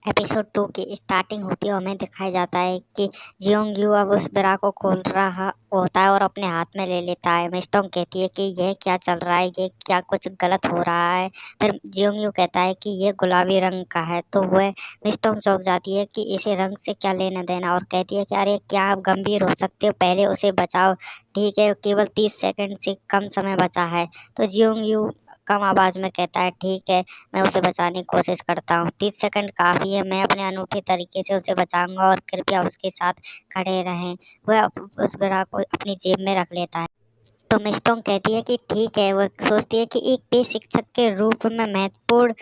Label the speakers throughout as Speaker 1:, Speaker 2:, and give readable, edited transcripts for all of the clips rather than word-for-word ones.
Speaker 1: Episode 2 की starting होती है और हमें दिखाया जाता है कि जियोंग यू अब उस ब्रा को खोल रहा होता है और अपने हाथ में ले लेता है। मिस्टोंग कहती है कि यह क्या चल रहा है, ये क्या कुछ गलत हो रहा है। फिर जियोंग यू कहता है कि ये गुलाबी रंग का है, तो वह मिस्टोंग चौंक जाती है कि इसे रंग से क्या लेना देना, और कहती है कि अरे क्या आप गंभीर हो सकते हो, पहले उसे बचाओ। ठीक है, केवल 30 सेकंड से कम समय बचा है। तो जियोंग यू कम आवाज में कहता है ठीक है, मैं उसे बचाने की कोशिश करता हूँ। 30 सेकंड काफ़ी है, मैं अपने अनूठे तरीके से उसे बचाऊंगा, और कृपया उसके साथ खड़े रहें। वह उस ग्राहक को अपनी जेब में रख लेता है। तो मिस्टोंग कहती है कि ठीक है। वह सोचती है कि एक पेश शिक्षक के रूप में महत्वपूर्ण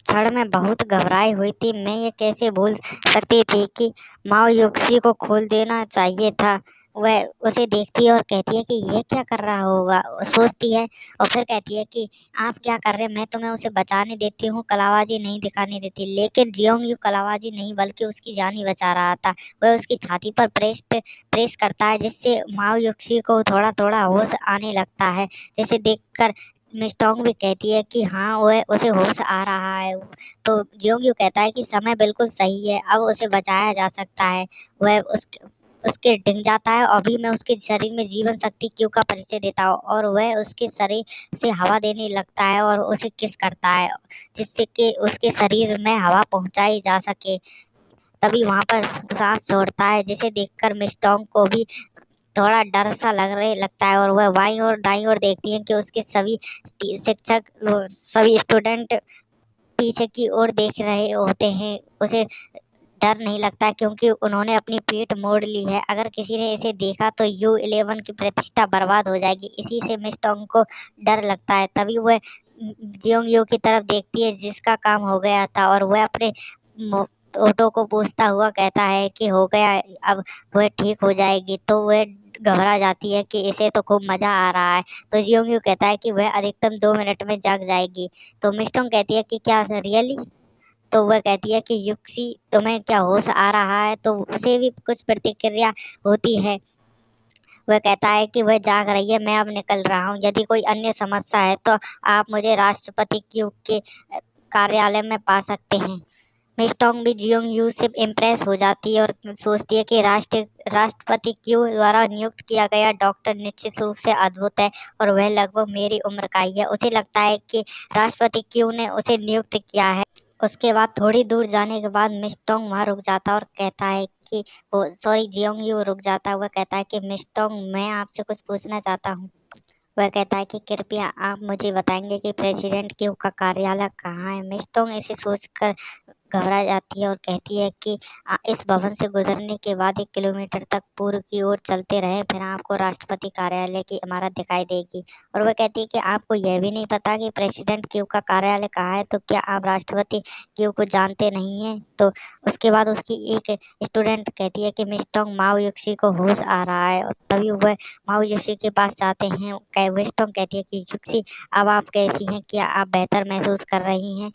Speaker 1: क्षण में बहुत घबराई हुई थी। मैं ये कैसे भूल सकती थी कि माओ युक्सी को खोल देना चाहिए था। वह उसे देखती है और कहती है कि ये क्या कर रहा होगा, सोचती है। और फिर कहती है कि आप क्या कर रहे हैं, मैं तुम्हें उसे बचाने देती हूँ, कलाबाजी नहीं दिखाने देती। लेकिन जियोंग यू कलाबाजी नहीं बल्कि उसकी जान ही बचा रहा था। वह उसकी छाती पर प्रेस करता है, जिससे माओ युक्सी को थोड़ा थोड़ा होश आने लगता है। जिसे देखकर मिस्टोंग भी कहती है कि हाँ, वह उसे होश आ रहा है। तो जियोंग कहता है कि समय बिल्कुल सही है, अब उसे बचाया जा सकता है। वह उसके डिंग जाता है। अभी मैं उसके शरीर में जीवन शक्ति क्यू का परिचय देता हूँ, और वह उसके शरीर से हवा देने लगता है और उसे किस करता है, जिससे कि उसके शरीर में हवा पहुंचाई जा सके। तभी वहां पर सांस छोड़ता है, जिसे देखकर मिस्टोंग को भी थोड़ा डर सा लगने लगता है, और वह बाईं और दाईं ओर देखती है कि उसके सभी शिक्षक सभी स्टूडेंट पीछे की ओर देख रहे होते हैं। उसे डर नहीं लगता क्योंकि उन्होंने अपनी पीठ मोड़ ली है। अगर किसी ने इसे देखा तो U11 की प्रतिष्ठा बर्बाद हो जाएगी। इसी से मिस्टोंग को डर लगता है। तभी वह जियोंग यू की तरफ देखती है, जिसका काम हो गया था, और वह अपने ऑटो को पूछता हुआ कहता है कि हो गया, अब वह ठीक हो जाएगी। तो वह घबरा जाती है कि इसे तो खूब मजा आ रहा है। तो जियोंग यू कहता है कि वह अधिकतम 2 मिनट में जाग जाएगी। तो मिस्टोंग कहती है कि क्या रियली। तो वह कहती है कि युक्सी, तुम्हें क्या होश आ रहा है। तो उसे भी कुछ प्रतिक्रिया होती है। वह कहता है कि वह जाग रही है, मैं अब निकल रहा हूँ। यदि कोई अन्य समस्या है तो आप मुझे राष्ट्रपति क्यू के कार्यालय में पा सकते हैं। मिस्टोंग भी जियोंग यू से इम्प्रेस हो जाती है और सोचती है कि राष्ट्रपति क्यू द्वारा नियुक्त किया गया डॉक्टर निश्चित रूप से अद्भुत है, और वह लगभग मेरी उम्र का ही है। उसे लगता है कि राष्ट्रपति क्यू ने उसे नियुक्त किया है। उसके बाद थोड़ी दूर जाने के बाद मिस्टोंग वहाँ रुक जाता है और कहता है कि वो सॉरी, जियोंग यू रुक जाता है। वह कहता है कि मिस्टोंग, मैं आपसे कुछ पूछना चाहता हूँ। वह कहता है कि कृपया आप मुझे बताएंगे कि प्रेसिडेंट क्यू का कार्यालय कहाँ है। मिस्टोंग इसे सोचकर घबरा जाती है और कहती है कि इस भवन से गुजरने के बाद 1 किलोमीटर तक पूर्व की ओर चलते रहें, फिर आपको राष्ट्रपति कार्यालय की इमारत दिखाई देगी। और वह कहती है कि आपको यह भी नहीं पता कि प्रेसिडेंट क्यू का कार्यालय कहाँ है, तो क्या आप राष्ट्रपति क्यू को जानते नहीं हैं। तो उसके बाद उसकी एक स्टूडेंट कहती है कि मिस्टोंग, माओ युक्सी को होश आ रहा है। और तभी वह माओ युक्सी के पास जाते हैं। मिस्टोंग कहती है कि युक्सी, अब आप कैसी हैं, क्या आप बेहतर महसूस कर रही हैं।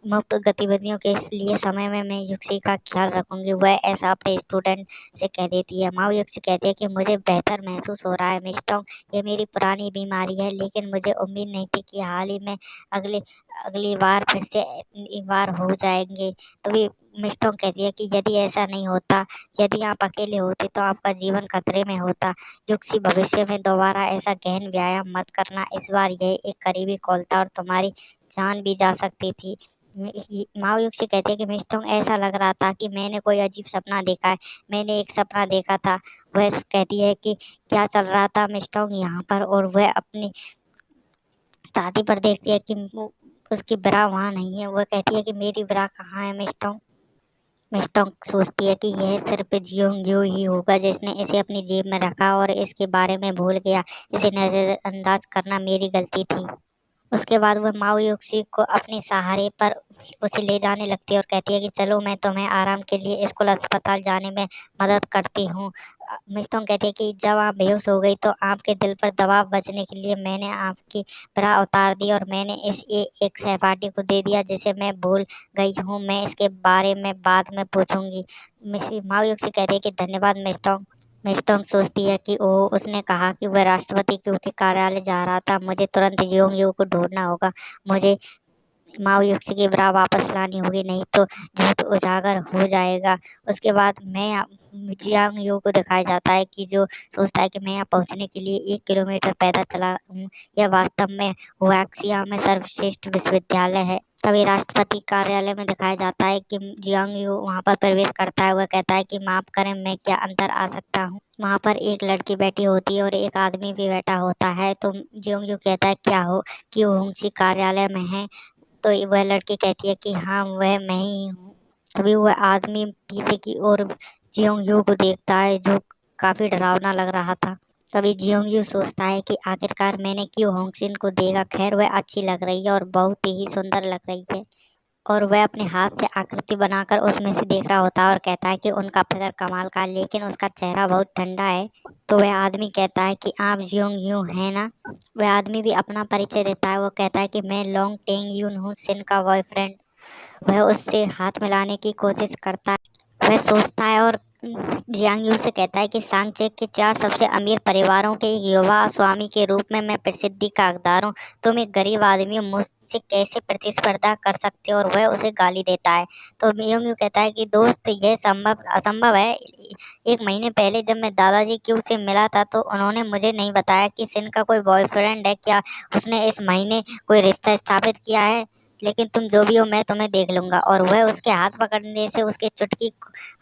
Speaker 1: मुफ्त गतिविधियों के लिए समय में मैं युक्सी का ख्याल रखूंगी। वह ऐसा अपने स्टूडेंट से कह देती है। माओ युक्सी कहती है कि मुझे बेहतर महसूस हो रहा है मिस्टोंग, ये मेरी पुरानी बीमारी है, लेकिन मुझे उम्मीद नहीं थी कि हाल ही में अगले अगली बार फिर से एक बार हो जाएंगे। तभी मिस्टोंग कहती है कि यदि ऐसा नहीं होता, यदि आप अकेले होते तो आपका जीवन खतरे में होता। युक्सी, भविष्य में दोबारा ऐसा गहन व्यायाम मत करना। इस बार यह एक करीबी कॉल था और तुम्हारी जान भी जा सकती थी। माओ युक्सी कहते हैं कि मिस्टोंग, ऐसा लग रहा था कि मैंने कोई अजीब सपना देखा है। मैंने एक सपना देखा था। वह कहती है कि क्या चल रहा था मिस्टोंग यहाँ पर, और वह अपनी छाती पर देखती है कि उसकी ब्रा वहाँ नहीं है। वह कहती है कि मेरी ब्रा कहाँ है मिस्टोंग। मिस्टोंग सोचती है कि यह सिर्फ जियोंग यू ही होगा जिसने इसे अपनी जेब में रखा और इसके बारे में भूल गया। इसे नजरअंदाज करना मेरी गलती थी। उसके बाद वह माओ युक्सी को अपने सहारे पर उसे ले जाने लगती है और कहती है कि चलो, मैं तुम्हें आराम के लिए स्कूल अस्पताल जाने में मदद करती हूँ। मिस्टोंग कहती है कि जब आप बेहोश हो गई तो आपके दिल पर दबाव बचने के लिए मैंने आपकी ब्रा उतार दी, और मैंने एक सहपाठी को दे दिया जिसे मैं भूल गई हूँ। मैं इसके बारे में बाद में पूछूंगी। माओ युक्सी कहती है कि धन्यवाद मिस्टोंग। मिस्टोंग सोचती है कि ओह, उसने कहा कि वह राष्ट्रपति क्यू के कार्यालय जा रहा था। मुझे तुरंत जियोंग यू को ढूंढना होगा। मुझे माओयुक्ति की बरा वापस लानी होगी, नहीं तो झूठ उजागर हो जाएगा। उसके बाद जियांग यू को दिखाया जाता है कि जो सोचता है कि मैं यहाँ पहुँचने के लिए 1 किलोमीटर पैदल चला हूँ। यह वास्तव में हुआक्सिया में सर्वश्रेष्ठ विश्वविद्यालय है। तभी राष्ट्रपति कार्यालय में दिखाया जाता है कि जियांग यू वहाँ पर प्रवेश करता है। वह कहता है कि माफ करें, मैं क्या अंदर आ सकता हूँ। वहाँ पर एक लड़की बैठी होती है और एक आदमी भी बैठा होता है। तो जियांग यू कहता है क्या हो कि होंगसी कार्यालय में है। तो वह लड़की कहती है कि हाँ, वह मैं ही हूँ। तभी वह आदमी पीछे की ओर जियोंग यू को देखता है, जो काफी डरावना लग रहा था। तभी जियोंग यू सोचता है कि आखिरकार मैंने क्यों होंगसिन को देखा। खैर, वह अच्छी लग रही है और बहुत ही सुंदर लग रही है। और वह अपने हाथ से आकृति बनाकर उसमें से देख रहा होता है और कहता है कि उनका फिगर कमाल का, लेकिन उसका चेहरा बहुत ठंडा है। तो वह आदमी कहता है कि आप जियोंग यू है ना। वह आदमी भी अपना परिचय देता है। वो कहता है कि मैं लोंग टेंग यून हूँ, सिन का बॉयफ्रेंड। वह उससे हाथ मिलाने की कोशिश करता है। वह सोचता है और जियांग यू से कहता है कि सांगचेक के 4 सबसे अमीर परिवारों के एक युवा स्वामी के रूप में मैं प्रसिद्धि का हकदार हूँ। तुम एक गरीब आदमी हो, मुझसे कैसे प्रतिस्पर्धा कर सकते हो। और वह उसे गाली देता है। तो जियांग यू कहता है कि दोस्त, यह असंभव है। 1 महीने पहले जब मैं दादाजी क्यू से मिला था तो उन्होंने मुझे नहीं बताया कि सिन का कोई बॉयफ्रेंड है। क्या उसने इस महीने कोई रिश्ता स्थापित किया है। लेकिन तुम जो भी हो, मैं तुम्हें देख लूंगा। और वह उसके हाथ पकड़ने से उसके चुटकी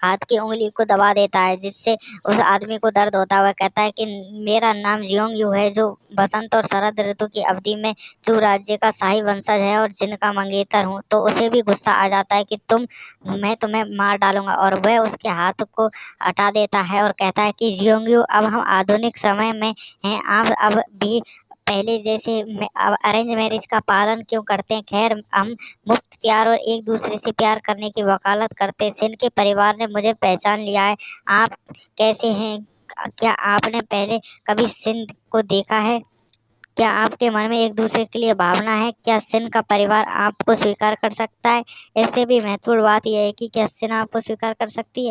Speaker 1: हाथ की उंगली को दबा देता है, जिससे उस आदमी को दर्द होता है। वह कहता है कि मेरा नाम जियोंग यू है, जो बसंत और शरद ऋतु की अवधि में चू राज्य का शाही वंशज है और जिनका मंगेतर हूँ। तो उसे भी गुस्सा आ जाता है कि मैं तुम्हें मार डालूंगा। और वह उसके हाथ को हटा देता है और कहता है कि जियोंग यू, अब हम आधुनिक समय में हैं। आप अब भी पहले जैसे अरेंज मैरिज का पालन क्यों करते हैं। खैर, हम मुफ्त प्यार और एक दूसरे से प्यार करने की वकालत करते हैं। सिन के परिवार ने मुझे पहचान लिया है। आप कैसे हैं। क्या आपने पहले कभी सिन को देखा है। क्या आपके मन में एक दूसरे के लिए भावना है। क्या सिन का परिवार आपको स्वीकार कर सकता है। इससे भी महत्वपूर्ण बात यह है कि क्या सिन आपको स्वीकार कर सकती है।